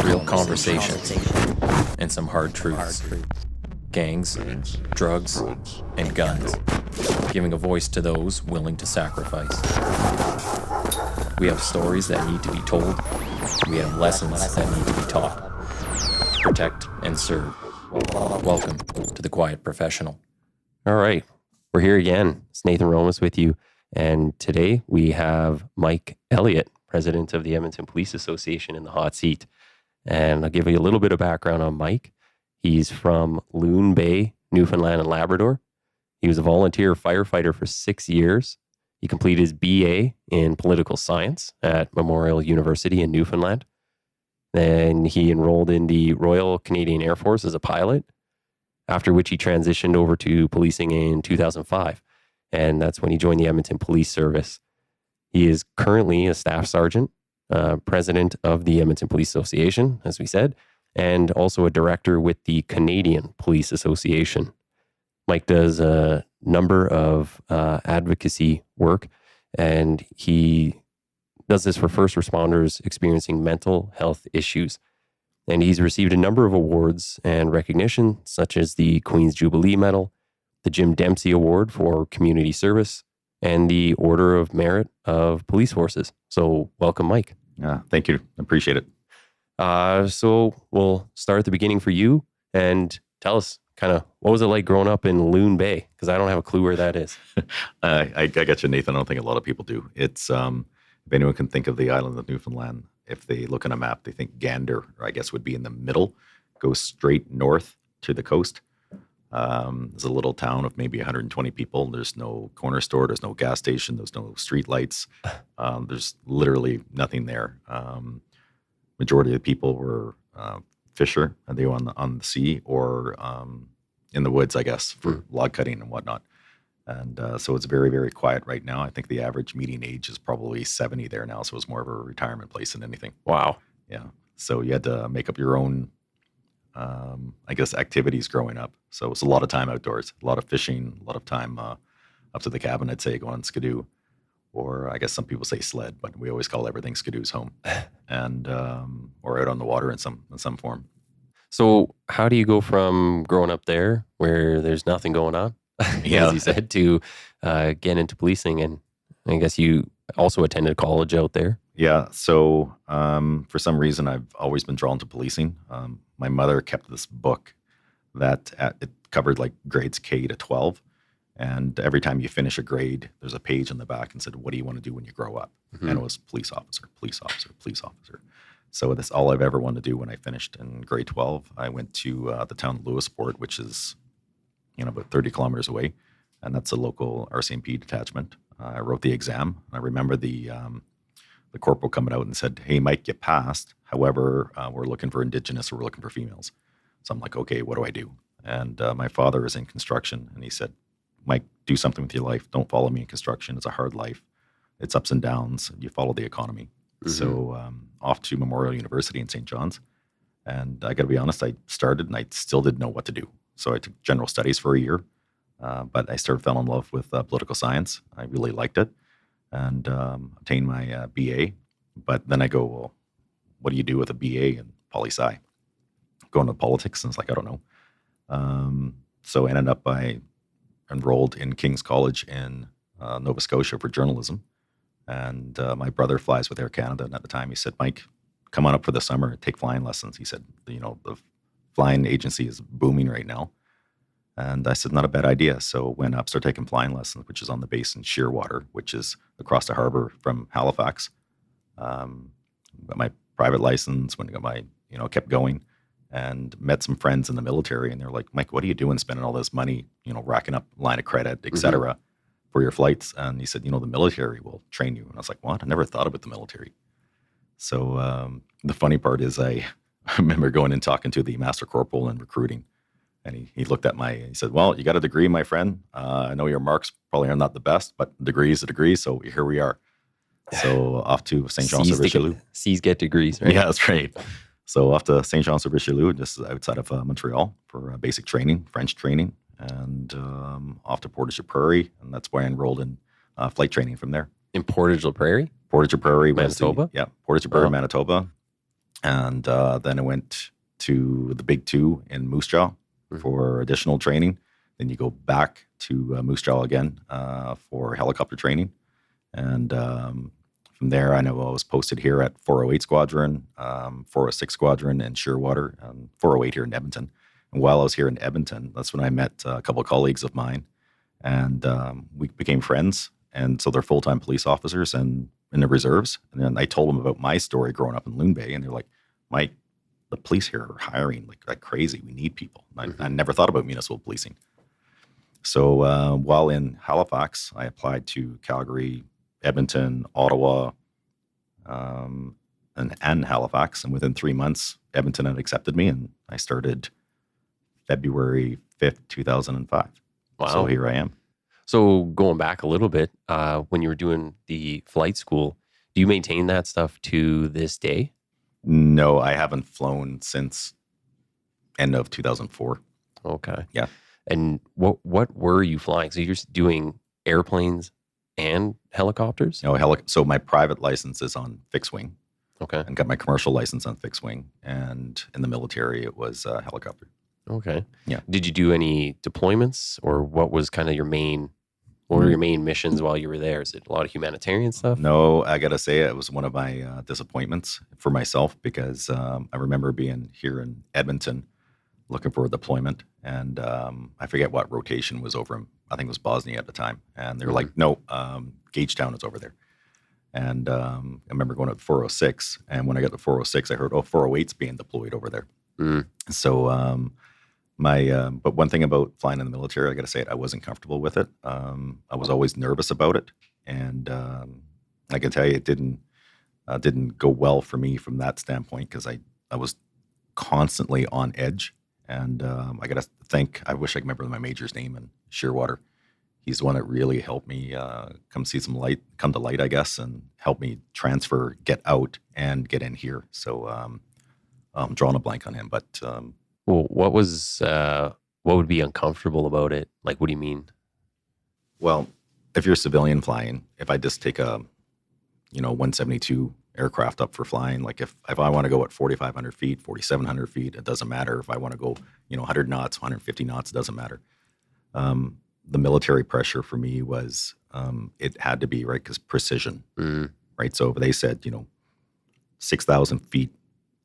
real conversations, and some hard truths. Gangs, drugs, and guns. Giving a voice to those willing to sacrifice. We have stories that need to be told. We have lessons that need to be taught. Protect and serve. Welcome to The Quiet Professional. All right. We're here again. It's Nathan Romas with you. And today we have Mike Elliott, president of the Edmonton Police Association, in the hot seat. And I'll give you a little bit of background on Mike. He's from Loon Bay, Newfoundland and Labrador. He was a volunteer firefighter for 6 years. He completed his BA in political science at Memorial University in Newfoundland. Then he enrolled in the Royal Canadian Air Force as a pilot, after which he transitioned over to policing in 2005. And that's when he joined the Edmonton Police Service. He is currently a staff sergeant, president of the Edmonton Police Association, as we said, and also a director with the Canadian Police Association. Mike does a number of advocacy work, and he does this for first responders experiencing mental health issues. And he's received a number of awards and recognition, such as the Queen's Jubilee Medal, the Jim Dempsey Award for Community Service, and the Order of Merit of Police Forces. So welcome, Mike. Thank you. Appreciate it. So we'll start at the beginning for you and tell us kind of what was it like growing up in Loon Bay? Because I don't have a clue where that is. I got you, Nathan. I don't think a lot of people do. It's if anyone can think of the island of Newfoundland, if they look on a map, they think Gander, I guess, would be in the middle, goes straight north to the coast. It's a little town of maybe 120 people. There's no corner store. There's no gas station. There's no street lights. There's literally nothing there. Majority of the people were fisher, and they were on the sea or in the woods, I guess, for log cutting and whatnot. And so it's very, very quiet right now. I think the average median age is probably 70 there now. So it's more of a retirement place than anything. Wow. Yeah. So you had to make up your own, I guess, activities growing up. So it's a lot of time outdoors, a lot of fishing, a lot of time up to the cabin, I'd say, going on skidoo. Or I guess some people say sled, but we always call everything skidoo's home. And or out on the water in some form. So how do you go from growing up there where there's nothing going on, Yeah. as you said, to get into policing? And I guess you also attended college out there. Yeah. So for some reason, I've always been drawn to policing. My mother kept this book that it covered like grades K to 12. And every time you finish a grade, there's a page on the back and said, what do you want to do when you grow up? Mm-hmm. And it was police officer, police officer, police officer. So that's all I've ever wanted to do. When I finished in grade 12, I went to the town of Lewisport, which is, about 30 kilometers away. And that's a local RCMP detachment. I wrote the exam. I remember the corporal coming out and said, hey, Mike, you passed. However, we're looking for Indigenous or we're looking for females. So I'm like, okay, what do I do? And my father is in construction. And he said, Mike, do something with your life. Don't follow me in construction. It's a hard life. It's ups and downs. You follow the economy. Mm-hmm. So off to Memorial University in St. John's. And I got to be honest, I started and I still didn't know what to do. So I took general studies for a year. But I fell in love with political science. I really liked it and obtained my BA. But then I go, well, what do you do with a BA in poli-sci? Going to politics, and it's like, I don't know. So I ended up enrolled in King's College in Nova Scotia for journalism. And my brother flies with Air Canada. And at the time he said, Mike, come on up for the summer and take flying lessons. He said, the flying agency is booming right now. And I said, not a bad idea. So went up, started taking flying lessons, which is on the base in Shearwater, which is across the harbor from Halifax. Got my private license, when I got my, kept going. And met some friends in the military, and they're like, Mike, what are you doing spending all this money, racking up line of credit, et cetera, for your flights? And he said, the military will train you. And I was like, what? I never thought about the military. So the funny part is I remember going and talking to the master corporal in recruiting. And he looked at he said, well, you got a degree, my friend. I know your marks probably are not the best, but degree is a degree. So here we are. So off to St. Jean-sur-Richelieu. C's get degrees, right? Yeah, that's right. So off to St. Jean-sur-Richelieu, just outside of Montreal, for basic training, French training, and off to Portage-la-Prairie, and that's where I enrolled in flight training from there. In Portage-la-Prairie? Portage-la-Prairie. Manitoba? Portage-la-Prairie, Manitoba. And then I went to the Big Two in Moose Jaw for additional training. Then you go back to Moose Jaw again for helicopter training. And from there, I know I was posted here at 408 Squadron, 406 Squadron in Shearwater, 408 here in Edmonton. And while I was here in Edmonton, that's when I met a couple of colleagues of mine. And we became friends. And so they're full-time police officers and in the reserves. And then I told them about my story growing up in Loon Bay. And they're like, Mike, the police here are hiring like crazy. We need people. I never thought about municipal policing. So while in Halifax, I applied to Calgary, Edmonton, Ottawa, and Halifax. And within 3 months, Edmonton had accepted me. And I started February 5th, 2005. Wow. So here I am. So going back a little bit, when you were doing the flight school, do you maintain that stuff to this day? No, I haven't flown since end of 2004. Okay. Yeah. And what were you flying? So you're just doing airplanes and helicopters? No, so my private license is on fixed wing. Okay. And got my commercial license on fixed wing. And in the military, it was helicopter. Okay. Yeah. Did you do any deployments, or what was kind of what were your main missions while you were there? Is it a lot of humanitarian stuff? No, I got to say it was one of my disappointments for myself because I remember being here in Edmonton looking for a deployment. And I forget what rotation was over in, I think it was Bosnia at the time. And they were like, no, Gagetown is over there. And I remember going to 406. And when I got to 406, I heard, 408's being deployed over there. So but one thing about flying in the military, I got to say it, I wasn't comfortable with it. I was always nervous about it. And I can tell you it didn't go well for me from that standpoint because I was constantly on edge. And I got to I wish I could remember my major's name in Shearwater. He's the one that really helped me come to light, I guess, and help me transfer, get out, and get in here. So I'm drawing a blank on him. But well, what would be uncomfortable about it? Like, what do you mean? Well, if you're a civilian flying, if I just take a 172 aircraft up for flying, like if I want to go at 4,500 feet, 4,700 feet, it doesn't matter. If I want to go 100 knots, 150 knots, it doesn't matter. The military pressure for me was it had to be, right, because precision, right? So if they said 6,000 feet,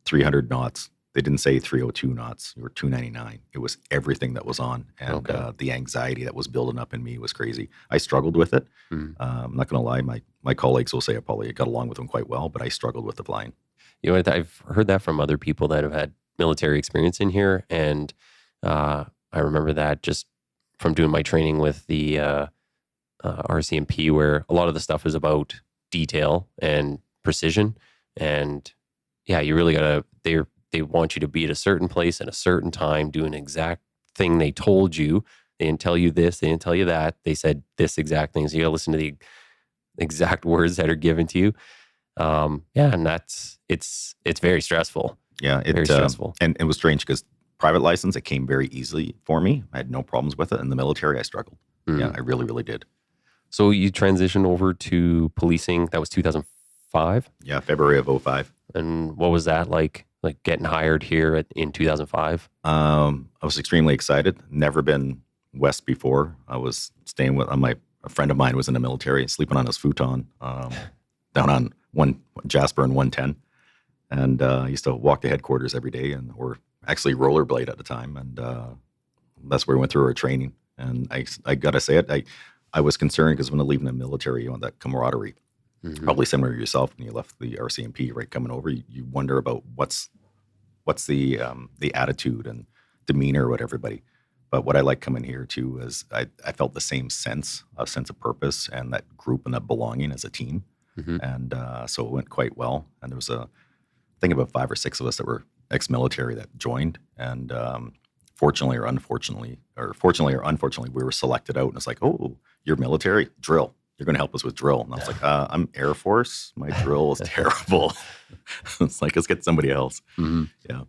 300 knots, they didn't say 302 knots or 299. It was everything that was on. And the anxiety that was building up in me was crazy. I struggled with it. I'm not going to lie. My colleagues will say I probably got along with them quite well, but I struggled with the flying. I've heard that from other people that have had military experience in here. And I remember that just from doing my training with the RCMP, where a lot of the stuff is about detail and precision. And yeah, you really got to, they want you to be at a certain place at a certain time, do an exact thing they told you. They didn't tell you this, they didn't tell you that. They said this exact thing. So you got to listen to the exact words that are given to you. And it's very stressful. Yeah, very stressful. And it was strange because private license, it came very easily for me. I had no problems with it. In the military, I struggled. Yeah, I really, really did. So you transitioned over to policing. That was 2005? Yeah, February of 2005. And what was that like getting hired here in 2005? I was extremely excited. Never been west before. I was staying with a friend of mine was in the military, sleeping on his futon down on Jasper and 110. And I used to walk to headquarters every day or actually rollerblade at the time. And that's where we went through our training. And I got to say it, I was concerned because when I leave in the military, that camaraderie. Probably similar to yourself when you left the RCMP, right? Coming over, you wonder about what's the attitude and demeanor with everybody. But what I like coming here too is I felt the same sense of purpose and that group and that belonging as a team. And so it went quite well. And there was I think about 5 or 6 of us that were ex-military that joined. And fortunately or unfortunately, we were selected out. And it's like, oh, you're military? Drill. You're going to help us with drill. And I was like, I'm Air Force. My drill is terrible. It's like, let's get somebody else. Yeah.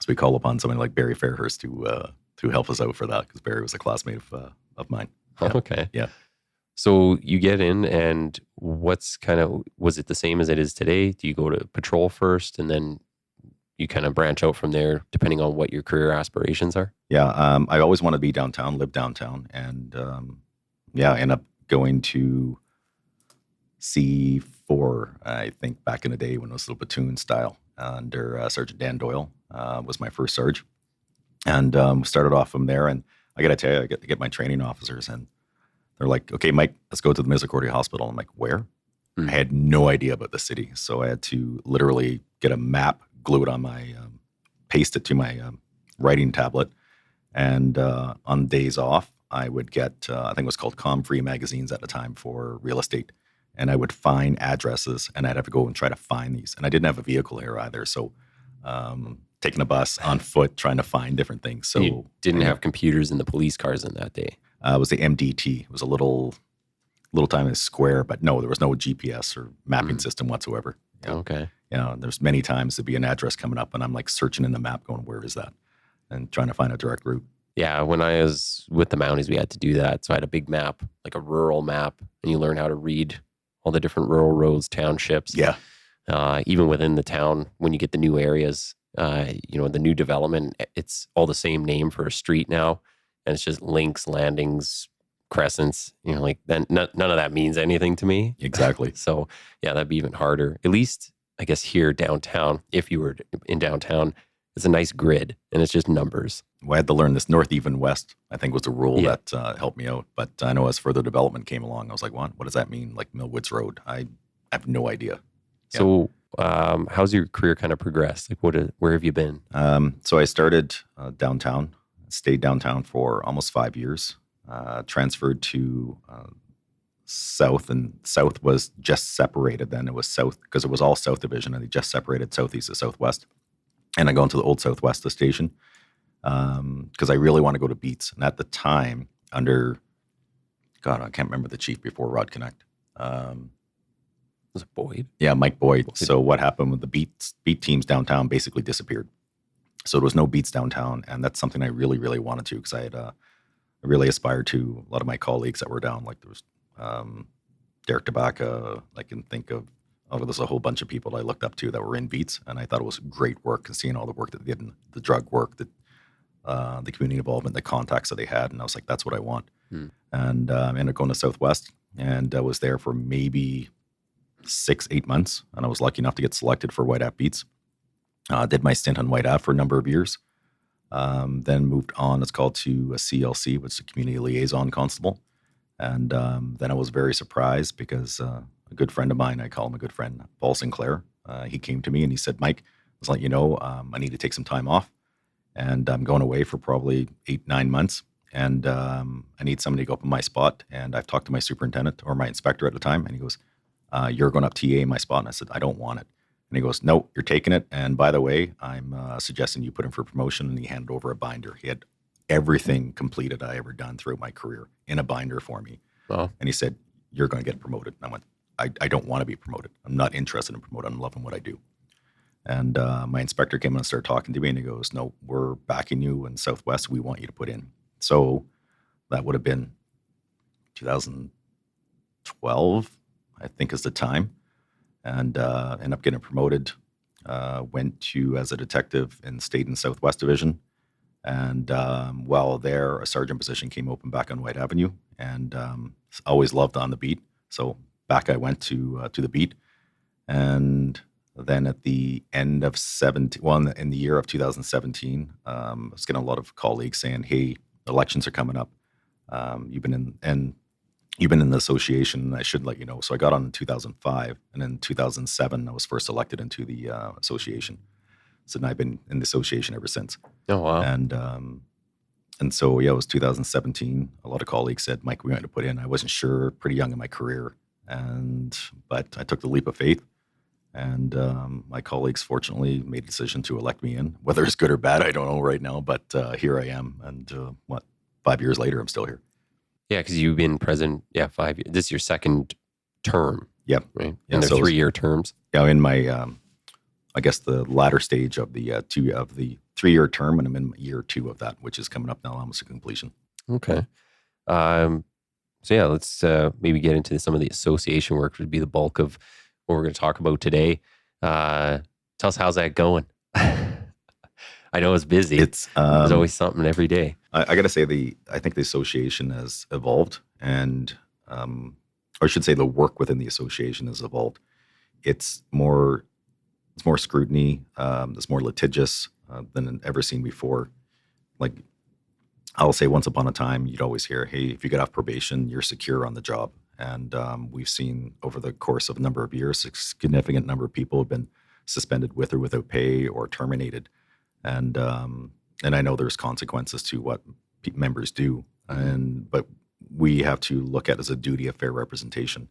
So we call upon somebody like Barry Fairhurst to help us out for that because Barry was a classmate of mine. Yeah. Okay. Yeah. So you get in, and was it the same as it is today? Do you go to patrol first and then you kind of branch out from there depending on what your career aspirations are? Yeah, I always wanted to be downtown, live downtown, and yeah, I ended up going to C4, I think back in the day when it was a little platoon style under Sergeant Dan Doyle was my first sarge. And started off from there. And I got to tell you, I get my training officers and they're like, okay, Mike, let's go to the Misericordia Hospital. I'm like, where? I had no idea about the city. So I had to literally get a map, glue it on my, paste it to my writing tablet. And on days off, I would get, I think it was called Com-Free magazines at the time for real estate. And I would find addresses and I'd have to go and try to find these. And I didn't have a vehicle here either. So taking a bus on foot, trying to find different things. So you didn't have computers in the police cars in that day. It was the MDT. It was a little tiny square, but no, there was no GPS or mapping system whatsoever. Yeah. Okay. Yeah, there's many times there'd be an address coming up and I'm like searching in the map going, where is that? And trying to find a direct route. Yeah, when I was with the Mounties, we had to do that. So I had a big map, like a rural map, and you learn how to read all the different rural roads, townships. Yeah. Even within the town, when you get the new areas, the new development, it's all the same name for a street now. And it's just links, landings, crescents, like then none of that means anything to me. Exactly. So yeah, that'd be even harder. At least I guess here downtown, if you were in downtown, it's a nice grid and it's just numbers. Well, I had to learn this north, even west, I think was a rule that helped me out. But I know as further development came along, I was like, what does that mean? Like Millwoods Road? I have no idea. So how's your career kind of progressed? Like where have you been? So I started downtown, stayed downtown for almost 5 years, transferred to south, and south was just separated then. It was south because it was all South Division and they just separated southeast and southwest. And I go into the old Southwest station because I really want to go to Beats. And at the time, under, God, I can't remember the chief before Rod Connect. Was it Boyd? Yeah, Mike Boyd. So what happened with the beat teams downtown basically disappeared. So there was no Beats downtown. And that's something I really, really wanted to because I had really aspired to a lot of my colleagues that were down. Like there was Derek Tabaka. I can think of, there's a whole bunch of people I looked up to that were in Beats. And I thought it was great work and seeing all the work that they did, in the drug work, the community involvement, the contacts that they had. And I was like, that's what I want. And I ended up going to Southwest. And I was there for maybe 6-8 months, and I was lucky enough to get selected for White Ave Beats. Did my stint on White Ave for a number of years. Then moved on, it's called to a CLC, which is a Community Liaison Constable. And then I was very surprised because a good friend of mine, I call him a good friend, Paul Sinclair, he came to me and he said, Mike, I was like, I need to take some time off. And I'm going away for probably 8-9 months. And I need somebody to go up in my spot. And I've talked to my superintendent or my inspector at the time, and he goes, you're going up TA in my spot. And I said, I don't want it. And he goes, no, you're taking it. And by the way, I'm suggesting you put in for promotion. And he handed over a binder. He had everything completed I ever done throughout my career in a binder for me. Wow. And he said, you're going to get promoted. And I went, I don't want to be promoted. I'm not interested in promoting. I'm loving what I do. And my inspector came in and started talking to me. And he goes, no, we're backing you in Southwest. We want you to put in. So that would have been 2012, I think is the time. And ended up getting promoted. Went to as a detective and stayed in Southwest Division. And while there, a sergeant position came open back on White Avenue. And always loved on the beat. So back I went to the beat. And then at the end of in the year of 2017, I was getting a lot of colleagues saying, hey, elections are coming up. You've been in the association, and I should let you know. So I got on in 2005, and in 2007, I was first elected into the association. So I've been in the association ever since. Oh, wow. And so, yeah, it was 2017. A lot of colleagues said, Mike, we want to put in. I wasn't sure, pretty young in my career. But I took the leap of faith. And my colleagues, fortunately, made a decision to elect me in. Whether it's good or bad, I don't know right now. But here I am. And 5 years later, I'm still here. Yeah, because you've been president, 5 years. This is your second term. Yep. Right? Yeah, And they're so 3-year terms. Yeah, in my, I guess the latter stage of the 3-year term, and I'm in year 2 of that, which is coming up now, almost to completion. Okay. So yeah, let's maybe get into some of the association work, which would be the bulk of what we're going to talk about today. Tell us, how's that going? I know it's busy. It's There's always something every day. I got to say I think the association has evolved, and or I should say the work within the association has evolved. It's more scrutiny. It's more litigious than ever seen before. Like I'll say, once upon a time, you'd always hear, "Hey, if you get off probation, you're secure on the job." And we've seen over the course of a number of years, a significant number of people have been suspended with or without pay or terminated. And I know there's consequences to what members do, but we have to look at it as a duty of fair representation,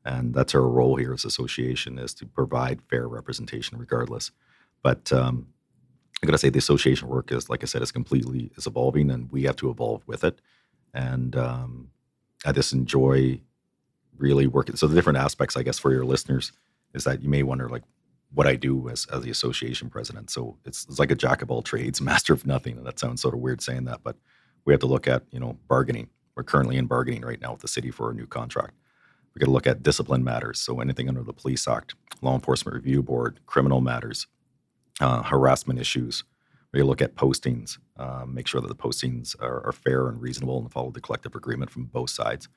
and that's our role here as association, is to provide fair representation regardless. But I gotta say, the association work is, like I said, is evolving, and we have to evolve with it. And I just enjoy really working. So the different aspects, I guess, for your listeners is that you may wonder, like, what I do as the association president. So it's like a jack of all trades, master of nothing. And that sounds sort of weird saying that, but we have to look at, bargaining. We're currently in bargaining right now with the city for a new contract. We got to look at discipline matters. So anything under the Police Act, Law Enforcement Review Board, criminal matters, harassment issues. We look at postings, make sure that the postings are fair and reasonable and follow the collective agreement from both sides.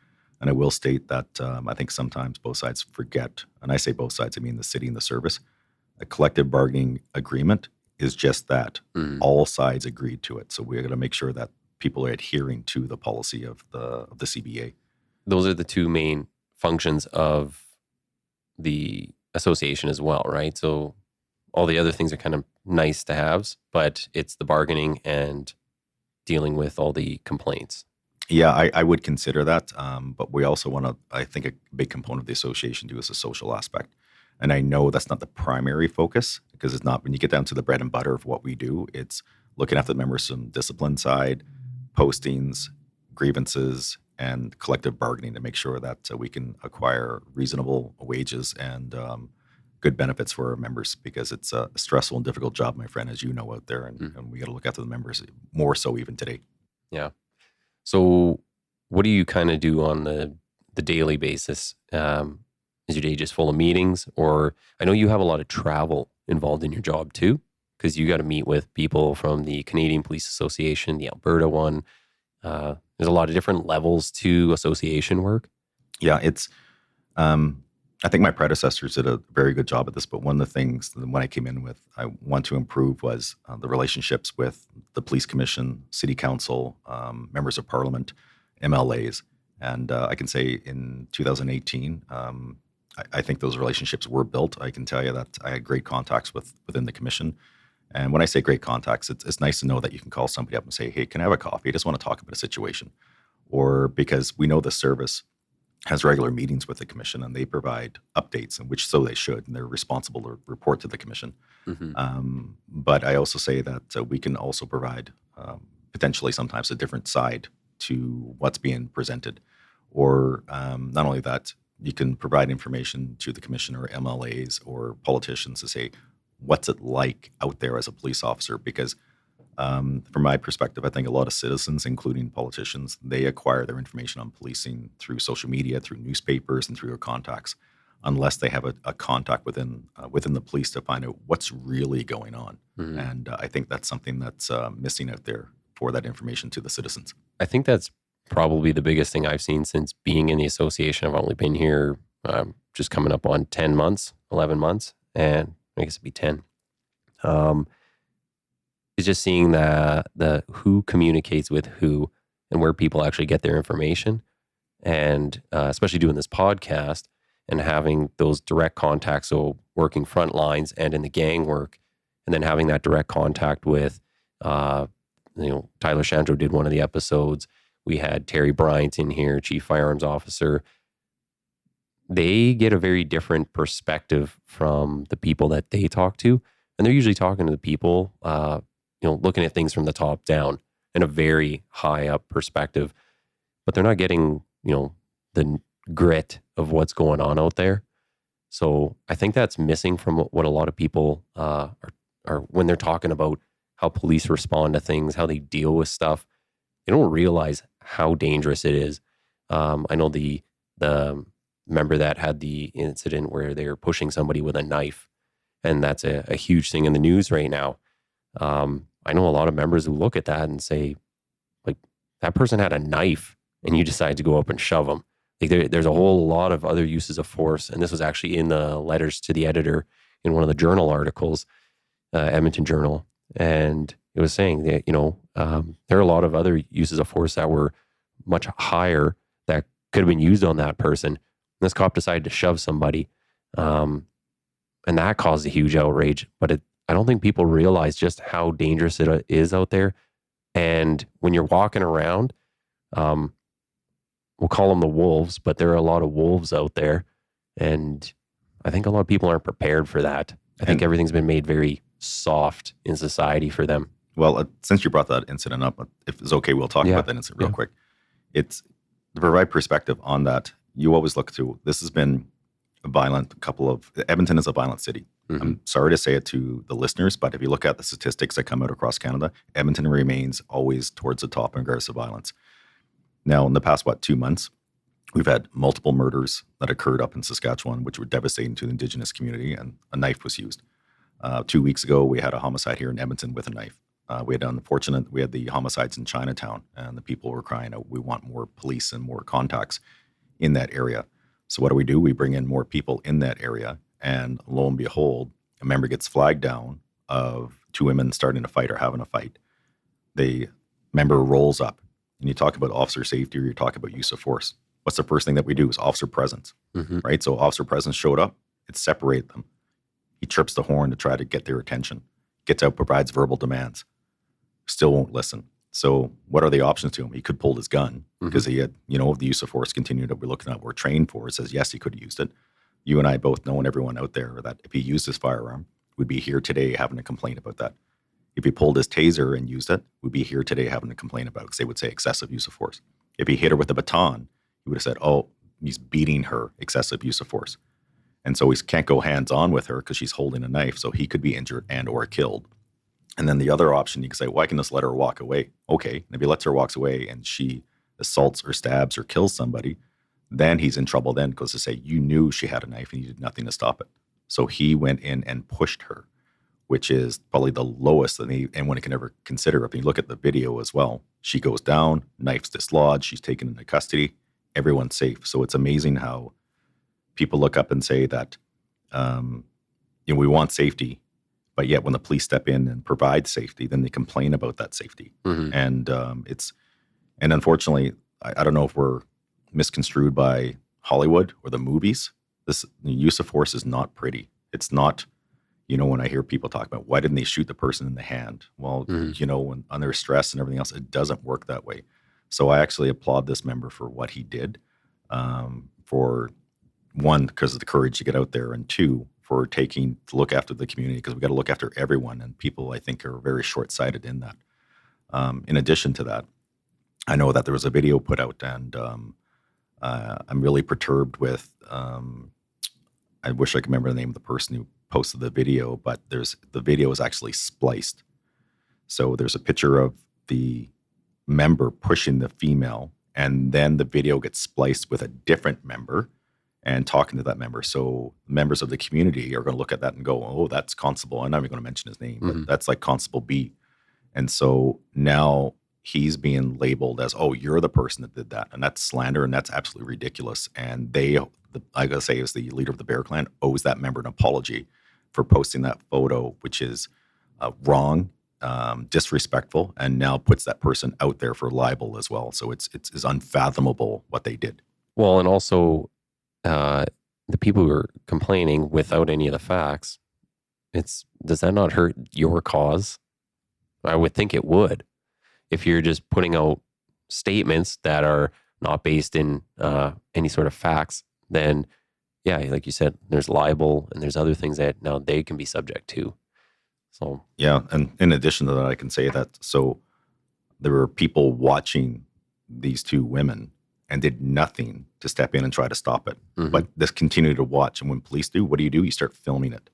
And I will state that I think sometimes both sides forget, and I say both sides, I mean the city and the service. A collective bargaining agreement is just that. All sides agreed to it. So we're going to make sure that people are adhering to the policy of the CBA. Those are the two main functions of the association as well, right? So all the other things are kind of nice to haves, but it's the bargaining and dealing with all the complaints. Yeah, I would consider that. But we also want to, I think a big component of the association too is the social aspect. And I know that's not the primary focus, because it's not, when you get down to the bread and butter of what we do, it's looking after the members from discipline side, postings, grievances, and collective bargaining to make sure that we can acquire reasonable wages and good benefits for our members, because it's a stressful and difficult job, my friend, as you know, out there. And we got to look after the members more so even today. Yeah. So what do you kind of do on the daily basis? Is your day just full of meetings? Or I know you have a lot of travel involved in your job too, because you got to meet with people from the Canadian Police Association, the Alberta one. There's a lot of different levels to association work. Yeah, it's, I think my predecessors did a very good job at this, but one of the things that when I came in with, I want to improve was the relationships with the Police Commission, City Council, members of Parliament, MLAs. And I can say in 2018, I think those relationships were built. I can tell you that I had great contacts within the commission. And when I say great contacts, it's nice to know that you can call somebody up and say, "Hey, can I have a coffee? I just want to talk about a situation." Or because we know the service has regular meetings with the commission and they provide updates, and which so they should, and they're responsible to report to the commission. But I also say that we can also provide potentially sometimes a different side to what's being presented. Or not only that, you can provide information to the commission or MLAs or politicians to say, what's it like out there as a police officer? Because from my perspective, I think a lot of citizens, including politicians, they acquire their information on policing through social media, through newspapers, and through their contacts, unless they have a contact within the police to find out what's really going on. And I think that's something that's missing out there for that information to the citizens. I think that's probably the biggest thing I've seen since being in the association. I've only been here just coming up on 10 months, 11 months, and I guess it'd be 10. It's just seeing the who communicates with who and where people actually get their information. And especially doing this podcast and having those direct contacts, so working front lines and in the gang work, and then having that direct contact with, Tyler Chandro did one of the episodes. We had Terry Bryant in here, Chief Firearms Officer. They get a very different perspective from the people that they talk to. And they're usually talking to the people, looking at things from the top down in a very high up perspective. But they're not getting, the grit of what's going on out there. So I think that's missing from what a lot of people are when they're talking about how police respond to things, how they deal with stuff. They don't realize how dangerous it is. I know the member that had the incident where they were pushing somebody with a knife, and that's a huge thing in the news right now. I know a lot of members who look at that and say, like, that person had a knife and you decide to go up and shove them. Like there's a whole lot of other uses of force. And this was actually in the letters to the editor in one of the journal articles, Edmonton Journal. And it was saying that, there are a lot of other uses of force that were much higher that could have been used on that person. This cop decided to shove somebody. And that caused a huge outrage. But I don't think people realize just how dangerous it is out there. And when you're walking around, we'll call them the wolves, but there are a lot of wolves out there. And I think a lot of people aren't prepared for that. I think everything's been made very soft in society for them. Well, since you brought that incident up, if it's okay, we'll talk about that incident real quick. It's to provide perspective on that. You always look to, this has been a violent Edmonton is a violent city. Mm-hmm. I'm sorry to say it to the listeners, but if you look at the statistics that come out across Canada, Edmonton remains always towards the top in regards to violence. Now, in the past, 2 months, we've had multiple murders that occurred up in Saskatchewan, which were devastating to the Indigenous community, and a knife was used. 2 weeks ago, we had a homicide here in Edmonton with a knife. We had the homicides in Chinatown, and the people were crying out, we want more police and more contacts in that area. So what do? We bring in more people in that area, and lo and behold, a member gets flagged down of 2 women starting to fight or having a fight. The member rolls up, and you talk about officer safety or you talk about use of force. What's the first thing that we do is officer presence, right? So officer presence showed up, it separated them. He chirps the horn to try to get their attention, gets out, provides verbal demands, still won't listen. So what are the options to him? He could pull his gun because he had, the use of force continued that we're looking at, we're trained for. It says, yes, he could have used it. You and I both know, and everyone out there, that if he used his firearm, we'd be here today having a complaint about that. If he pulled his taser and used it, we'd be here today having a complaint about it because they would say excessive use of force. If he hit her with a baton, he would have said, oh, he's beating her, excessive use of force. And so he can't go hands-on with her because she's holding a knife, so he could be injured and or killed. And then the other option, you can say, why can just let her walk away? Okay, and if he lets her walk away and she assaults or stabs or kills somebody, then he's in trouble then because to say, you knew she had a knife and you did nothing to stop it. So he went in and pushed her, which is probably the lowest that anyone can ever consider. If you look at the video as well, she goes down, knife's dislodged, she's taken into custody, everyone's safe. So it's amazing how people look up and say that, we want safety, but yet when the police step in and provide safety, then they complain about that safety. And and unfortunately, I don't know if we're misconstrued by Hollywood or the movies. The use of force is not pretty. It's not, when I hear people talk about why didn't they shoot the person in the hand? Well, when under stress and everything else, it doesn't work that way. So I actually applaud this member for what he did, for one, because of the courage to get out there, and two, for to look after the community, because we got to look after everyone, and people, I think, are very short-sighted in that. In addition to that, I know that there was a video put out, and I'm really perturbed with, I wish I could remember the name of the person who posted the video, but the video is actually spliced. So there's a picture of the member pushing the female, and then the video gets spliced with a different member and talking to that member. So members of the community are going to look at that and go, oh, that's Constable. I'm not even going to mention his name, but that's like Constable B. And so now he's being labeled as, oh, you're the person that did that. And that's slander, and that's absolutely ridiculous. And I got to say, as the leader of the Bear Clan, owes that member an apology for posting that photo, which is wrong, disrespectful, and now puts that person out there for libel as well. So it's unfathomable what they did. Well, and also the people who are complaining without any of the facts, does that not hurt your cause? I would think it would. If you're just putting out statements that are not based in any sort of facts, then yeah, like you said, there's libel and there's other things that now they can be subject to. So yeah, and in addition to that, I can say that so there were people watching these 2 women and did nothing to step in and try to stop it. But this continued to watch, and when police do, what do? You start filming it.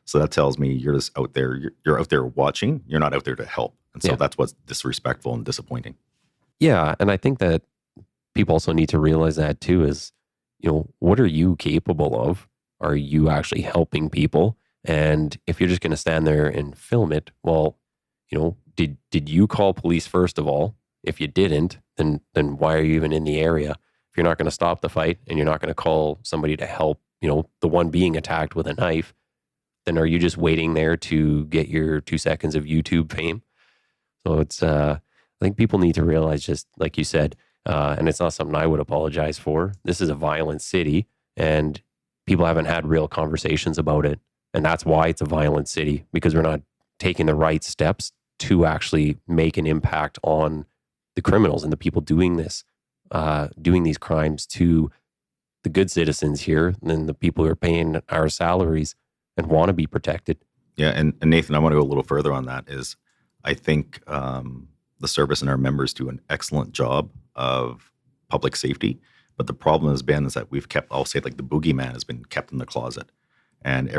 So that tells me you're just out there. You're out there watching. You're not out there to help, and so that's what's disrespectful and disappointing. Yeah, and I think that people also need to realize that too. Is what are you capable of? Are you actually helping people? And if you're just going to stand there and film it, well, did you call police first of all? If you didn't, then why are you even in the area? If you're not going to stop the fight and you're not going to call somebody to help, the one being attacked with a knife, then are you just waiting there to get your 2 seconds of YouTube fame? So it's, I think people need to realize, just like you said, and it's not something I would apologize for. This is a violent city and people haven't had real conversations about it. And that's why it's a violent city, because we're not taking the right steps to actually make an impact on the criminals and the people doing this, doing these crimes to the good citizens here and the people who are paying our salaries and want to be protected. Yeah, and Nathan, I want to go a little further on that. Is I think the service and our members do an excellent job of public safety, but the problem has been is that we've kept, I'll say, like the boogeyman has been kept in the closet, and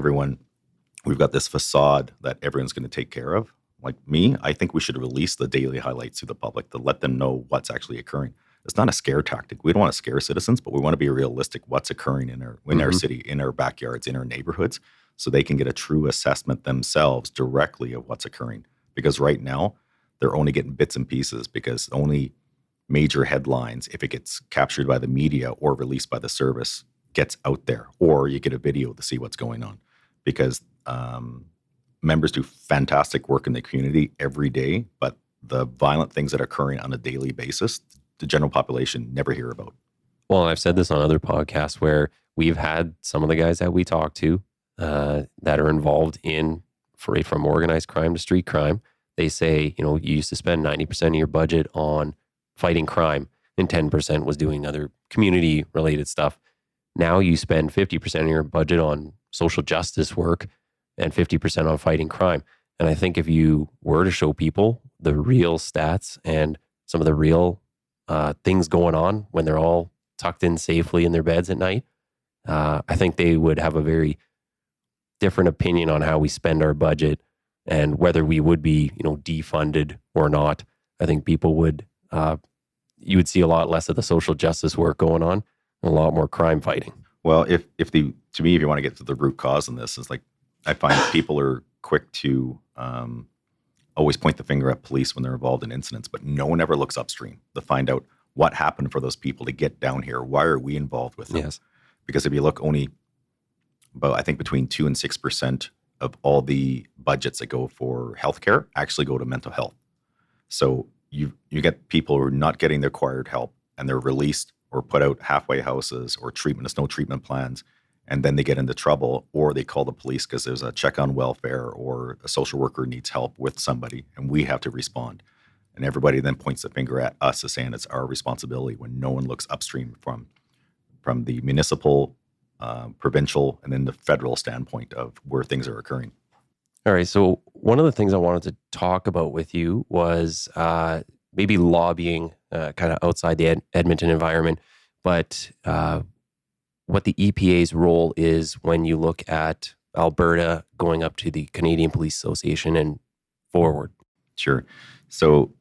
we've got this facade that everyone's going to take care of. Like me, I think we should release the daily highlights to the public to let them know what's actually occurring. It's not a scare tactic. We don't want to scare citizens, but we want to be realistic what's occurring in our city, in our backyards, in our neighborhoods, so they can get a true assessment themselves directly of what's occurring. Because right now, they're only getting bits and pieces, because only major headlines, if it gets captured by the media or released by the service, gets out there, or you get a video to see what's going on. Because members do fantastic work in the community every day, but the violent things that are occurring on a daily basis, the general population never hear about. Well, I've said this on other podcasts where we've had some of the guys that we talk to that are involved in, from organized crime to street crime. They say, you used to spend 90% of your budget on fighting crime and 10% was doing other community related stuff. Now you spend 50% of your budget on social justice work and 50% on fighting crime. And I think if you were to show people the real stats and some of the real things going on when they're all tucked in safely in their beds at night, I think they would have a very different opinion on how we spend our budget and whether we would be, defunded or not. I think people would, you would see a lot less of the social justice work going on and a lot more crime fighting. Well, if you want to get to the root cause in this, is like, I find people are quick to always point the finger at police when they're involved in incidents, but no one ever looks upstream to find out what happened for those people to get down here. Why are we involved with them? Yes. Because if you look, only about, I think, between 2 and 6% of all the budgets that go for healthcare actually go to mental health. So you get people who are not getting the required help, and they're released or put out halfway houses or treatment. There's no treatment plans. And then they get into trouble, or they call the police because there's a check on welfare or a social worker needs help with somebody, and we have to respond. And everybody then points the finger at us as saying it's our responsibility, when no one looks upstream from the municipal, provincial, and then the federal standpoint of where things are occurring. All right. So one of the things I wanted to talk about with you was maybe lobbying kind of outside the Edmonton environment, but what the EPA's role is when you look at Alberta going up to the Canadian Police Association and forward. Sure. So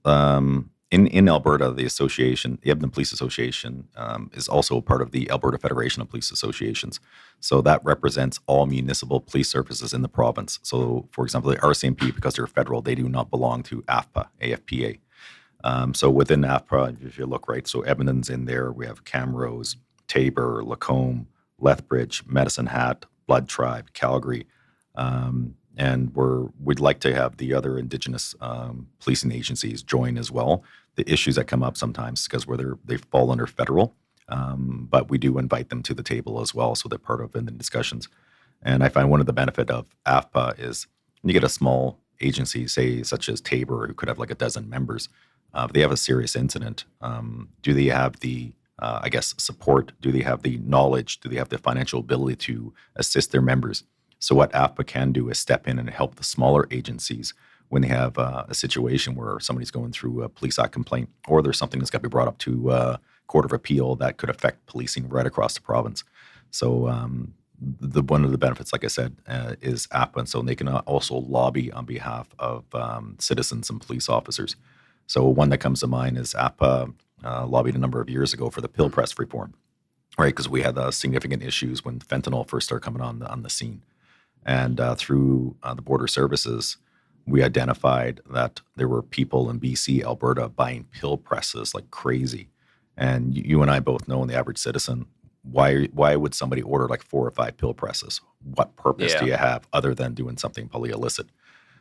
in Alberta, the association, the Edmonton Police Association, is also part of the Alberta Federation of Police Associations. So that represents all municipal police services in the province. So, for example, the RCMP, because they're federal, they do not belong to AFPA. So within AFPA, if you look right, so Edmonton's in there. We have Camrose, Tabor, Lacombe, Lethbridge, Medicine Hat, Blood Tribe, Calgary, and we'd like to have the other Indigenous policing agencies join as well. The issues that come up sometimes because they fall under federal, but we do invite them to the table as well, so they're part of in the discussions. And I find one of the benefit of AFPA is when you get a small agency, say such as Tabor, who could have like a dozen members. If they have a serious incident, do they have the support? Do they have the knowledge? Do they have the financial ability to assist their members? So what AFPA can do is step in and help the smaller agencies when they have a situation where somebody's going through a police act complaint, or there's something that's got to be brought up to Court of Appeal that could affect policing right across the province. So one of the benefits, like I said, is AFPA, and so they can also lobby on behalf of citizens and police officers. So one that comes to mind is AFPA lobbied a number of years ago for the pill press reform, right? Because we had significant issues when fentanyl first started coming on the scene. And through the border services, we identified that there were people in BC, Alberta buying pill presses like crazy. And you and I both know, in the average citizen, why would somebody order like 4 or 5 pill presses? What purpose do Yeah. you have other than doing something probably illicit?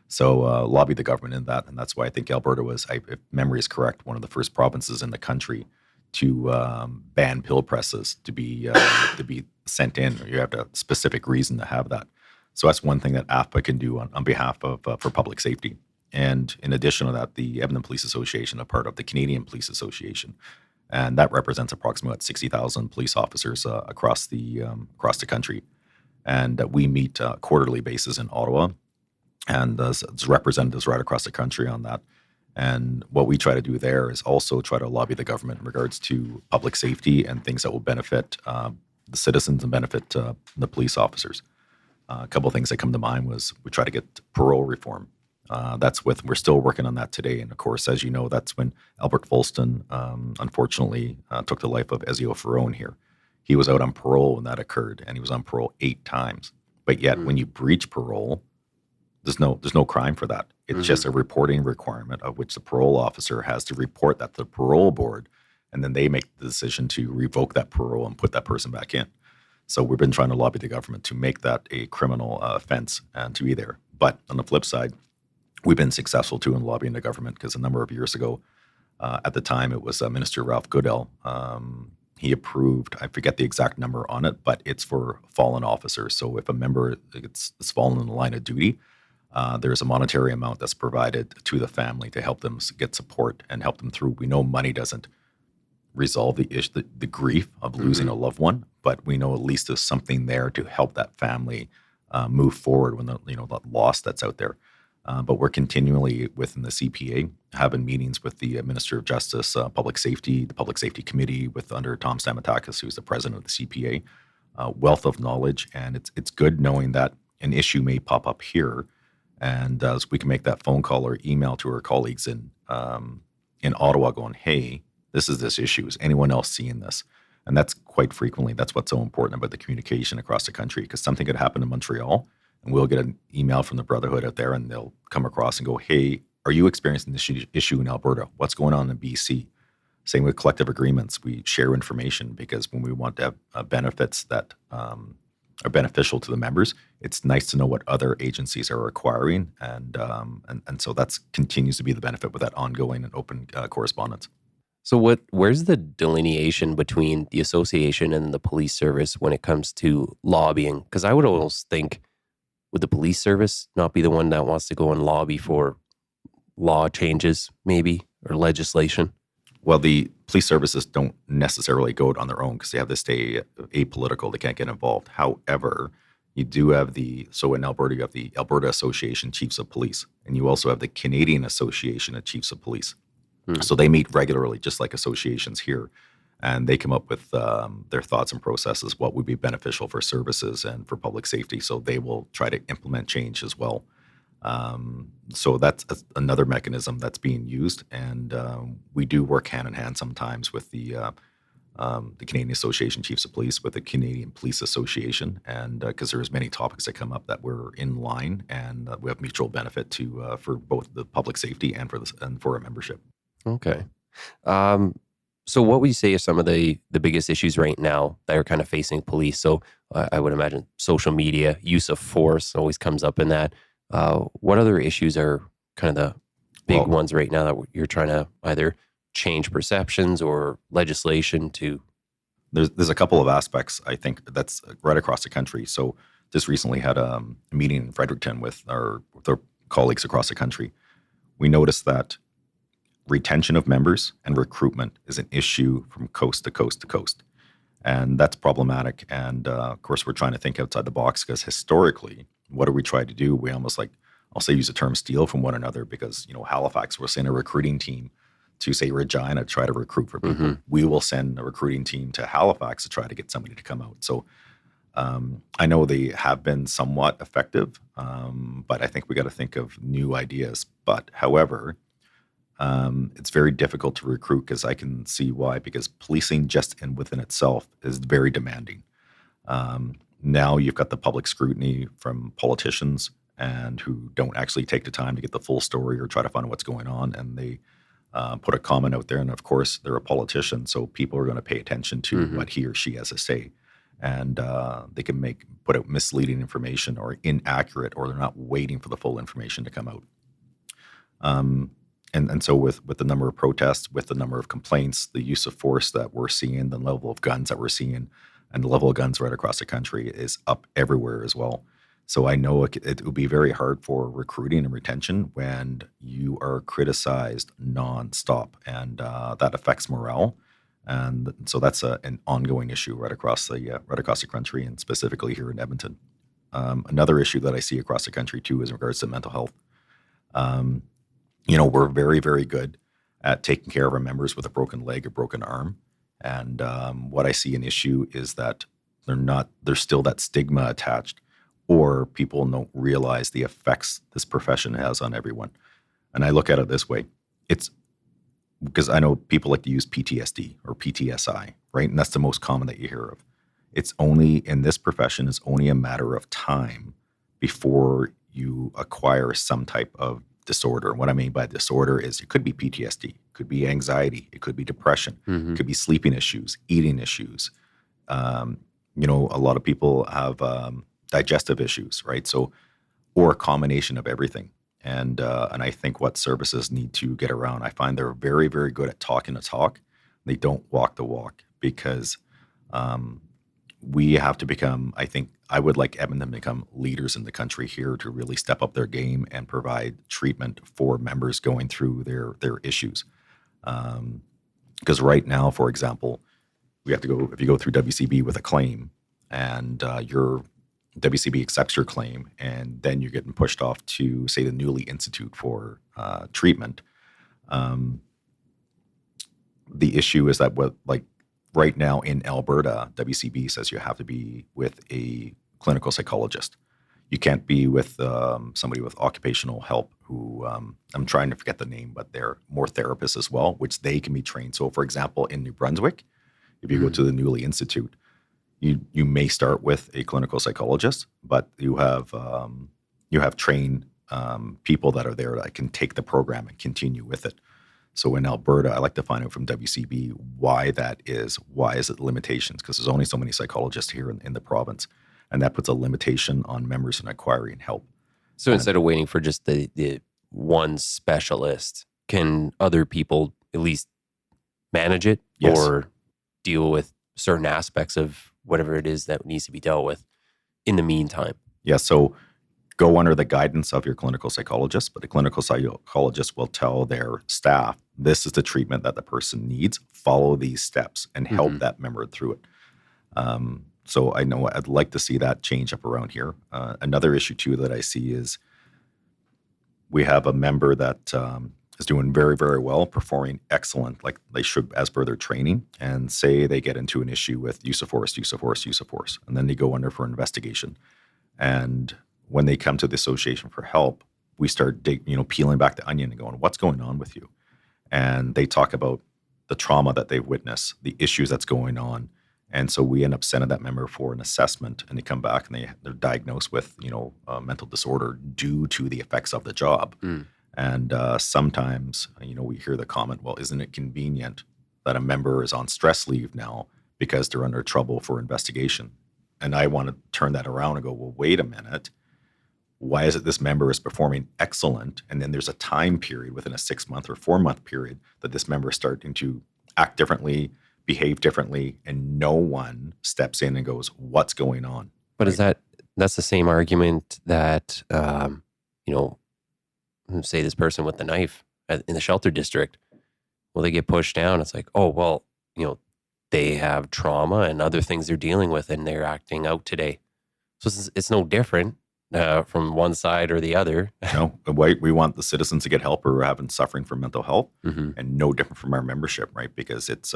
So lobby the government in that, and that's why I think Alberta was, if memory is correct, one of the first provinces in the country to ban pill presses to be sent in. You have a specific reason to have that. So that's one thing that AFPA can do on behalf of for public safety. And in addition to that, the Edmon Police Association, a part of the Canadian Police Association, and that represents approximately 60,000 police officers across the country. And we meet quarterly basis in Ottawa, and there's representatives right across the country on that. And what we try to do there is also try to lobby the government in regards to public safety and things that will benefit the citizens and benefit the police officers. A couple of things that come to mind was we try to get parole reform. We're still working on that today. And of course, as you know, that's when Albert Folston unfortunately took the life of Ezio Ferrone here. He was out on parole when that occurred, and he was on parole 8 times. But yet, when you breach parole, there's no crime for that. It's just a reporting requirement of which the parole officer has to report that to the parole board, and then they make the decision to revoke that parole and put that person back in. So we've been trying to lobby the government to make that a criminal offense and to be there. But on the flip side, we've been successful too in lobbying the government, because a number of years ago, at the time it was Minister Ralph Goodell, he approved, I forget the exact number on it, but it's for fallen officers. So if a member is fallen in the line of duty, there's a monetary amount that's provided to the family to help them get support and help them through. We know money doesn't resolve the grief of losing a loved one, but we know at least there's something there to help that family move forward when that loss that's out there. But we're continually within the CPA having meetings with the Minister of Justice, Public Safety, the Public Safety Committee under Tom Stamatakis, who's the president of the CPA. Wealth of knowledge, and it's good knowing that an issue may pop up here, and we can make that phone call or email to our colleagues in Ottawa, going, "Hey, this issue. Is anyone else seeing this?" And that's quite frequently. That's what's so important about the communication across the country, because something could happen in Montreal, and we'll get an email from the Brotherhood out there, and they'll come across and go, "Hey, are you experiencing this issue in Alberta? What's going on in BC?" Same with collective agreements. We share information, because when we want to have benefits that are beneficial to the members, it's nice to know what other agencies are acquiring, and so that continues to be the benefit with that ongoing and open correspondence. So where's the delineation between the association and the police service when it comes to lobbying? Because I would almost think, would the police service not be the one that wants to go and lobby for law changes, maybe, or legislation? Well, the police services don't necessarily go it on their own, because they have to stay apolitical. They can't get involved. However, you do have so in Alberta, you have the Alberta Association Chiefs of Police, and you also have the Canadian Association of Chiefs of Police. So they meet regularly, just like associations here, and they come up with their thoughts and processes, what would be beneficial for services and for public safety. So they will try to implement change as well. So that's another mechanism that's being used, and we do work hand in hand sometimes with the Canadian Association Chiefs of Police, with the Canadian Police Association, and because there's many topics that come up that we're in line, and we have mutual benefit to for both the public safety and for our membership. Okay. So what would you say are some of the biggest issues right now that are kind of facing police? So I would imagine social media, use of force always comes up in that. What other issues are kind of the big ones right now that you're trying to either change perceptions or legislation to? There's a couple of aspects, I think, that's right across the country. So just recently had a meeting in Fredericton with our colleagues across the country. We noticed that retention of members and recruitment is an issue from coast to coast to coast. And that's problematic. And of course, we're trying to think outside the box, because historically, what do we try to do? We almost use the term steal from one another, because, Halifax will send a recruiting team to, say, Regina to try to recruit for people. We will send a recruiting team to Halifax to try to get somebody to come out. So I know they have been somewhat effective, but I think we got to think of new ideas. But however, it's very difficult to recruit, because I can see why, because policing just within itself is very demanding. Now you've got the public scrutiny from politicians and who don't actually take the time to get the full story or try to find out what's going on. And they put a comment out there. And of course, they're a politician, so people are going to pay attention to what he or she has to say. And they can put out misleading information or inaccurate, or they're not waiting for the full information to come out. And so with the number of protests, with the number of complaints, the use of force that we're seeing, the level of guns that we're seeing, and the level of guns right across the country is up everywhere as well. So I know it would be very hard for recruiting and retention when you are criticized nonstop, and that affects morale. And so that's an ongoing issue right across the country, and specifically here in Edmonton. Another issue that I see across the country too is in regards to mental health. We're very, very good at taking care of our members with a broken leg or broken arm. And what I see an issue is that there's still that stigma attached, or people don't realize the effects this profession has on everyone. And I look at it this way. It's because I know people like to use PTSD or PTSI, right? And that's the most common that you hear of. It's only in this profession, it's only a matter of time before you acquire some type of disorder. And what I mean by disorder is it could be PTSD, it could be anxiety, it could be depression, it could be sleeping issues, eating issues. A lot of people have digestive issues, right? So, or a combination of everything. And I think what services need to get around, I find they're very, very good at talking the talk. They don't walk the walk, because we have to become, I think, I would like Edmonton to become leaders in the country here to really step up their game and provide treatment for members going through their issues. Because right now, for example, we have to go, if you go through WCB with a claim, and your WCB accepts your claim, and then you're getting pushed off to, say, the Newly Institute for treatment. The issue is that right now in Alberta, WCB says you have to be with a clinical psychologist. You can't be with somebody with occupational help who, I'm trying to forget the name, but they're more therapists as well, which they can be trained. So for example, in New Brunswick, if you go to the Newly Institute, you may start with a clinical psychologist, but you have trained people that are there that can take the program and continue with it. So in Alberta, I like to find out from WCB why that is. Why is it limitations? Because there's only so many psychologists here in the province, and that puts a limitation on members in acquiring help. So instead of waiting for just the one specialist, can other people at least manage it? Yes. Or deal with certain aspects of whatever it is that needs to be dealt with in the meantime? Yeah, so go under the guidance of your clinical psychologist, but the clinical psychologist will tell their staff, this is the treatment that the person needs, follow these steps, and help that member through it. So I know I'd like to see that change up around here. Another issue too that I see is we have a member that is doing very, very well, performing excellent, like they should as per their training, and say they get into an issue with use of force, and then they go under for investigation. And when they come to the association for help, we start peeling back the onion and going, what's going on with you? And they talk about the trauma that they've witnessed, the issues that's going on. And so we end up sending that member for an assessment, and they come back and they're diagnosed with, a mental disorder due to the effects of the job. And sometimes, we hear the comment, well, isn't it convenient that a member is on stress leave now because they're under trouble for investigation? And I want to turn that around and go, well, wait a minute. Why is it this member is performing excellent, and then there's a time period within a 6-month or 4-month period that this member is starting to act differently, behave differently, and no one steps in and goes, what's going on? But is that's the same argument that, say this person with the knife in the shelter district, well, they get pushed down. It's like, oh, well, they have trauma and other things they're dealing with, and they're acting out today. So it's no different from one side or the other. No, we want the citizens to get help who are having suffering from mental health, and no different from our membership, right? Because it's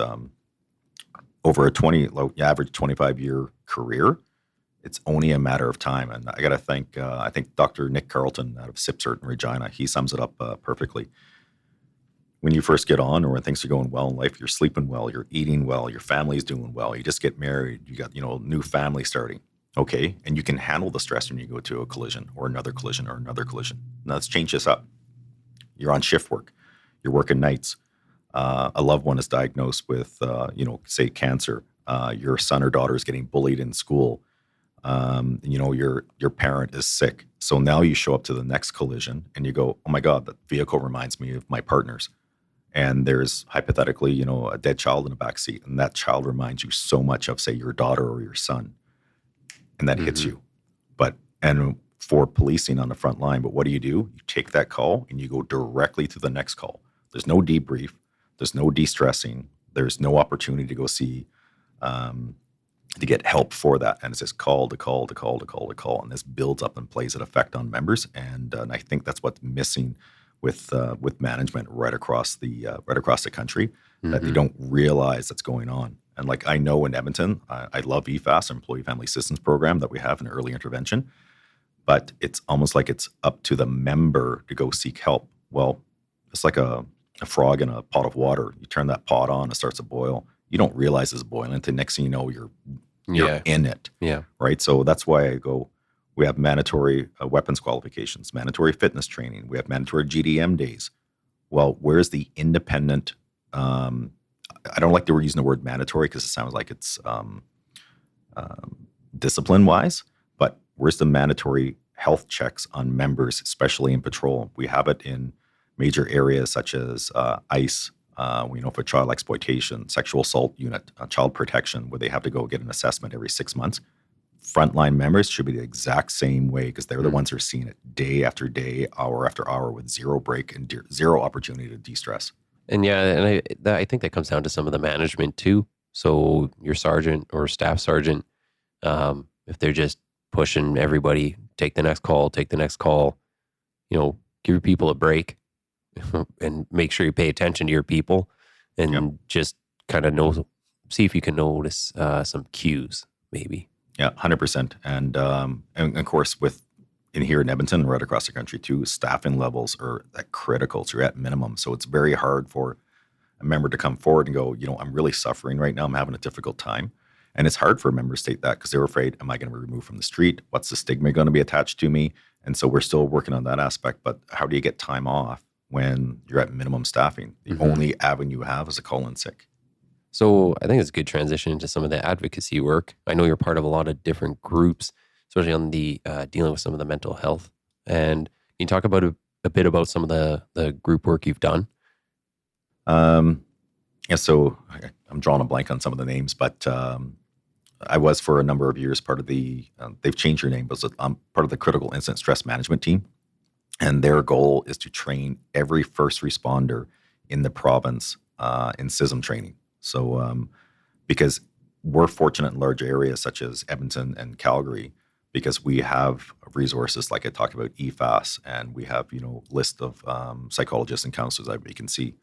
over a average 25-year career. It's only a matter of time. And I got to thank, I think Dr. Nick Carlton out of SIPSERT in Regina, he sums it up perfectly. When you first get on, or when things are going well in life, you're sleeping well, you're eating well, your family's doing well, you just get married, you got, new family starting. Okay. And you can handle the stress when you go to a collision or another collision or another collision. Now let's change this up. You're on shift work. You're working nights. A loved one is diagnosed with, say cancer. Your son or daughter is getting bullied in school. Your parent is sick. So now you show up to the next collision and you go, oh my God, that vehicle reminds me of my partner's. And there's hypothetically, a dead child in the back seat. And that child reminds you so much of, say, your daughter or your son. And that hits you. And for policing on the front line, but what do? You take that call and you go directly to the next call. There's no debrief. There's no de-stressing. There's no opportunity to go see, to get help for that. And it's just call to call to call to call to call. And this builds up and plays an effect on members. And I think that's what's missing with management right across the country, that they don't realize that's going on. And like I know in Edmonton, I love EFAS, Employee Family Assistance Program that we have in early intervention, but it's almost like it's up to the member to go seek help. Well, it's like a frog in a pot of water. You turn that pot on, it starts to boil. You don't realize it's boiling until next thing you know, you're in it. Yeah. Right. So that's why I go, we have mandatory weapons qualifications, mandatory fitness training. We have mandatory GDM days. Well, where's the independent, I don't like that we're using the word mandatory because it sounds like it's discipline-wise, but where's the mandatory health checks on members, especially in patrol? We have it in major areas such as ICE, for child exploitation, sexual assault unit, child protection, where they have to go get an assessment every 6 months. Frontline members should be the exact same way because they're the ones who are seeing it day after day, hour after hour with zero break and zero opportunity to de-stress. And I think that comes down to some of the management too. So your sergeant or staff sergeant, if they're just pushing everybody, take the next call, give your people a break and make sure you pay attention to your people and just kind of see if you can notice some cues maybe. Yeah, 100%. And of course, in here in Edmonton and right across the country too, staffing levels are at critical. So you're at minimum. So it's very hard for a member to come forward and go, I'm really suffering right now. I'm having a difficult time. And it's hard for a member to state that because they're afraid, am I going to be removed from the street? What's the stigma going to be attached to me? And so we're still working on that aspect. But how do you get time off when you're at minimum staffing? The only avenue you have is a call in sick. So I think it's a good transition into some of the advocacy work. I know you're part of a lot of different groups, especially on the dealing with some of the mental health. And can you talk about a bit about some of the group work you've done? So I'm drawing a blank on some of the names, but I was for a number of years part of the, they've changed their name, but I'm part of the Critical Incident Stress Management Team. And their goal is to train every first responder in the province in CISM training. So because we're fortunate in large areas such as Edmonton and Calgary, because we have resources like I talked about EFAS, and we have, list of psychologists and counselors that we can see.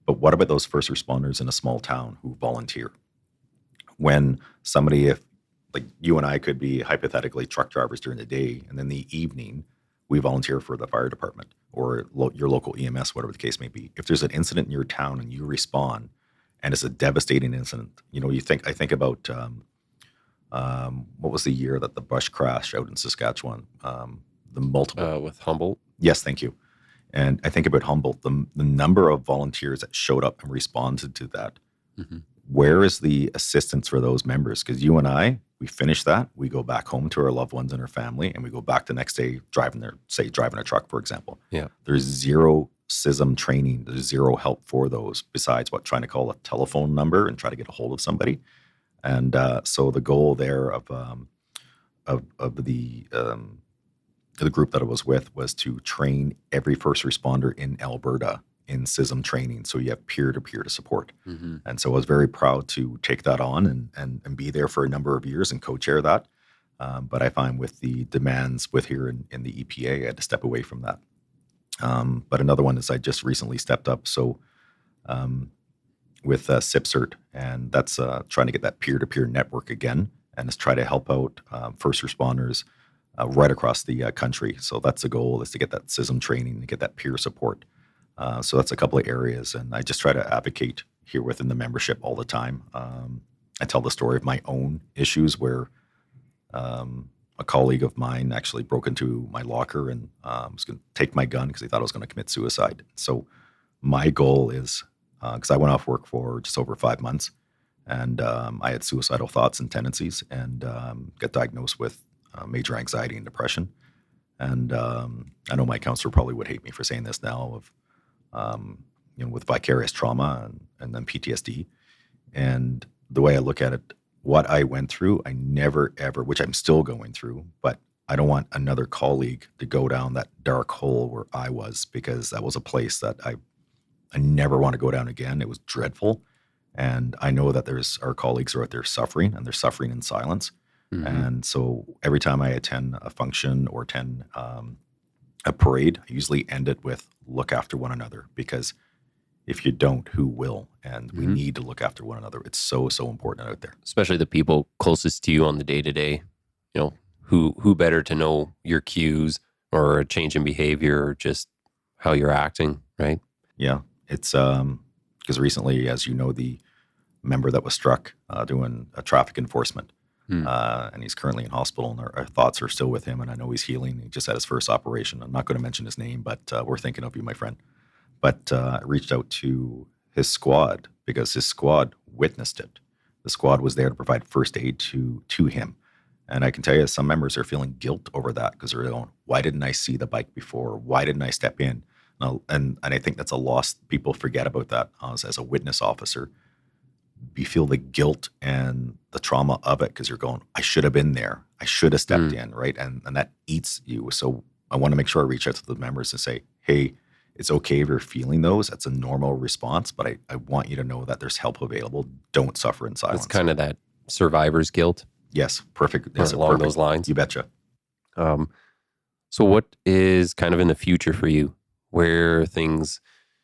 But what about those first responders in a small town who volunteer? When somebody, if like you and I could be hypothetically truck drivers during the day, and then the evening we volunteer for the fire department or your local EMS, whatever the case may be. If there's an incident in your town and you respond, and it's a devastating incident, I think about what was the year that the bus crashed out in Saskatchewan? The multiple With Humboldt. Yes, thank you. And I think about Humboldt, the number of volunteers that showed up and responded to that. Mm-hmm. Where is the assistance for those members? Because you and I, we finish that, we go back home to our loved ones and our family, and we go back the next day driving a truck, for example. Yeah. There's zero CISM training. There's zero help for those besides trying to call a telephone number and try to get a hold of somebody. And so the goal there of the group that I was with was to train every first responder in Alberta in CISM training. So you have peer-to-peer to support. Mm-hmm. And so I was very proud to take that on and be there for a number of years and co-chair that. But I find with the demands with here in the EPA, I had to step away from that. But another one is I just recently stepped up. So with SIPCERT, and that's trying to get that peer-to-peer network again, and is try to help out first responders right across the country. So that's the goal, is to get that CISM training, to get that peer support. So that's a couple of areas, and I just try to advocate here within the membership all the time. I tell the story of my own issues where A colleague of mine actually broke into my locker and was going to take my gun because he thought I was going to commit suicide. So my goal is, because I went off work for just over 5 months, and I had suicidal thoughts and tendencies, and got diagnosed with major anxiety and depression. And I know my counselor probably would hate me for saying this now, of with vicarious trauma and then PTSD. And the way I look at it, what I went through, I never ever, which I'm still going through, but I don't want another colleague to go down that dark hole where I was, because that was a place that I never want to go down again. It was dreadful. And I know that our colleagues are out there suffering, and they're suffering in silence. Mm-hmm. And so every time I attend a function or attend a parade, I usually end it with look after one another, because if you don't, who will? And we need to look after one another. It's so, so important out there. Especially the people closest to you on the day-to-day. Who better to know your cues or a change in behavior or just how you're acting, right? Yeah. It's because recently, as you know, the member that was struck doing a traffic enforcement, and he's currently in hospital, and our thoughts are still with him, and I know he's healing. He just had his first operation. I'm not going to mention his name, but we're thinking of you, my friend. But I reached out to his squad because his squad witnessed it. The squad was there to provide first aid to him. And I can tell you, some members are feeling guilt over that, because they're going, why didn't I see the bike before? Why didn't I step in? And I think that's a loss. People forget about that as a witness officer. You feel the guilt and the trauma of it, because you're going, I should have been there. I should have stepped in, right? And that eats you. So I want to make sure I reach out to the members and say, hey, it's okay if you're feeling those. That's a normal response, but I want you to know that there's help available. Don't suffer in silence. It's kind of that survivor's guilt. Yes, perfect. Yes, along perfect. Those lines. You betcha. So what is kind of in the future for you? Where things,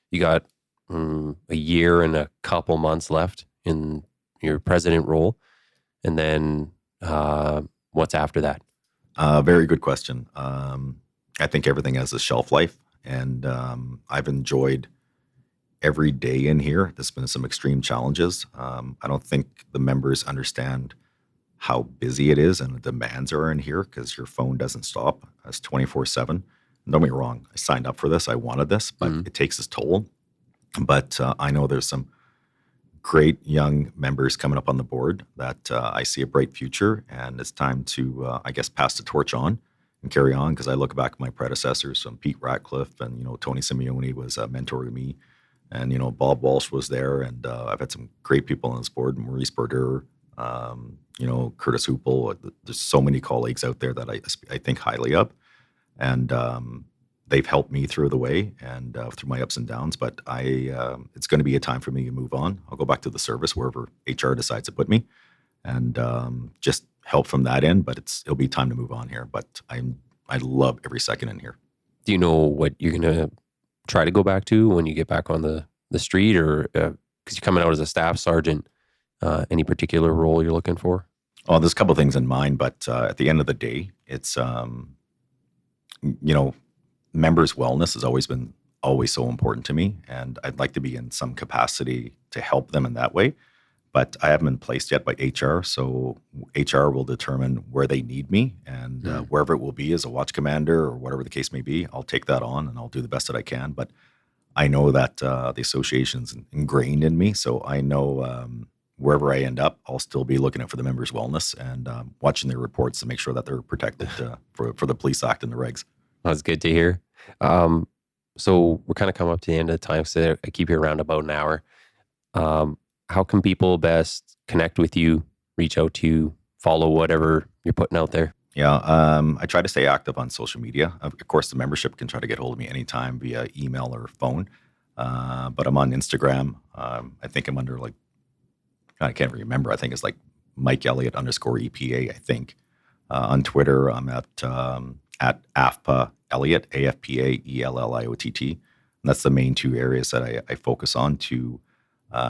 you got a year and a couple months left in your president role, and then what's after that? Very good question. I think everything has a shelf life. And I've enjoyed every day in here. There's been some extreme challenges. I don't think the members understand how busy it is and the demands are in here, because your phone doesn't stop. It's 24/7. Don't get me wrong. I signed up for this. I wanted this, but it takes its toll. But I know there's some great young members coming up on the board that I see a bright future, and it's time to, pass the torch on and carry on, because I look back at my predecessors, from Pete Ratcliffe and, Tony Simeone was a mentor to me, and, Bob Walsh was there, and I've had some great people on this board, Maurice Berder, Curtis Hoople. There's so many colleagues out there that I think highly of, and they've helped me through the way and through my ups and downs, but it's going to be a time for me to move on. I'll go back to the service wherever HR decides to put me, and just help from that end, but it'll be time to move on here. But I love every second in here. Do you know what you're going to try to go back to when you get back on the street, or because you're coming out as a staff sergeant, any particular role you're looking for? Oh, there's a couple of things in mind, but at the end of the day, it's, members' wellness has always so important to me, and I'd like to be in some capacity to help them in that way. But I haven't been placed yet by HR, so HR will determine where they need me, and wherever it will be as a watch commander or whatever the case may be, I'll take that on and I'll do the best that I can. But I know that the association's ingrained in me, so I know wherever I end up, I'll still be looking out for the members' wellness and watching their reports to make sure that they're protected for the Police Act and the regs. That's good to hear. So we're kind of coming up to the end of the time, so I keep you around about an hour. How can people best connect with you, reach out to you, follow whatever you're putting out there? Yeah, I try to stay active on social media. Of course, the membership can try to get hold of me anytime via email or phone. But I'm on Instagram. I think I'm under I can't remember. I think it's Mike Elliott _EPA, I think. On Twitter, I'm at AFPA Elliott, AFPA ELLIOTT. And that's the main two areas that I focus on to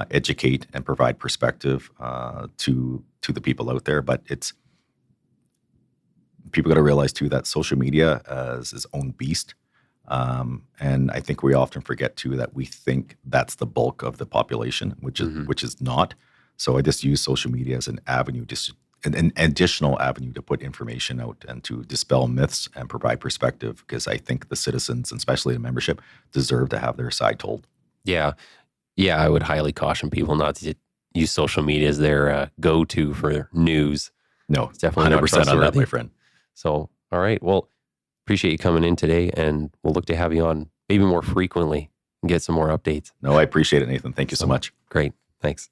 educate and provide perspective to the people out there. But people got to realize too that social media is its own beast. And I think we often forget too that we think that's the bulk of the population, which is not. So I just use social media as an avenue an additional avenue to put information out and to dispel myths and provide perspective, because I think the citizens, and especially the membership, deserve to have their side told. Yeah. Yeah, I would highly caution people not to use social media as their go-to for news. No, It's definitely not 100% on that, trustworthy. my friend. So, all right. Well, appreciate you coming in today, and we'll look to have you on maybe more frequently and get some more updates. No, I appreciate it, Nathan. Thank you so much. Great. Thanks.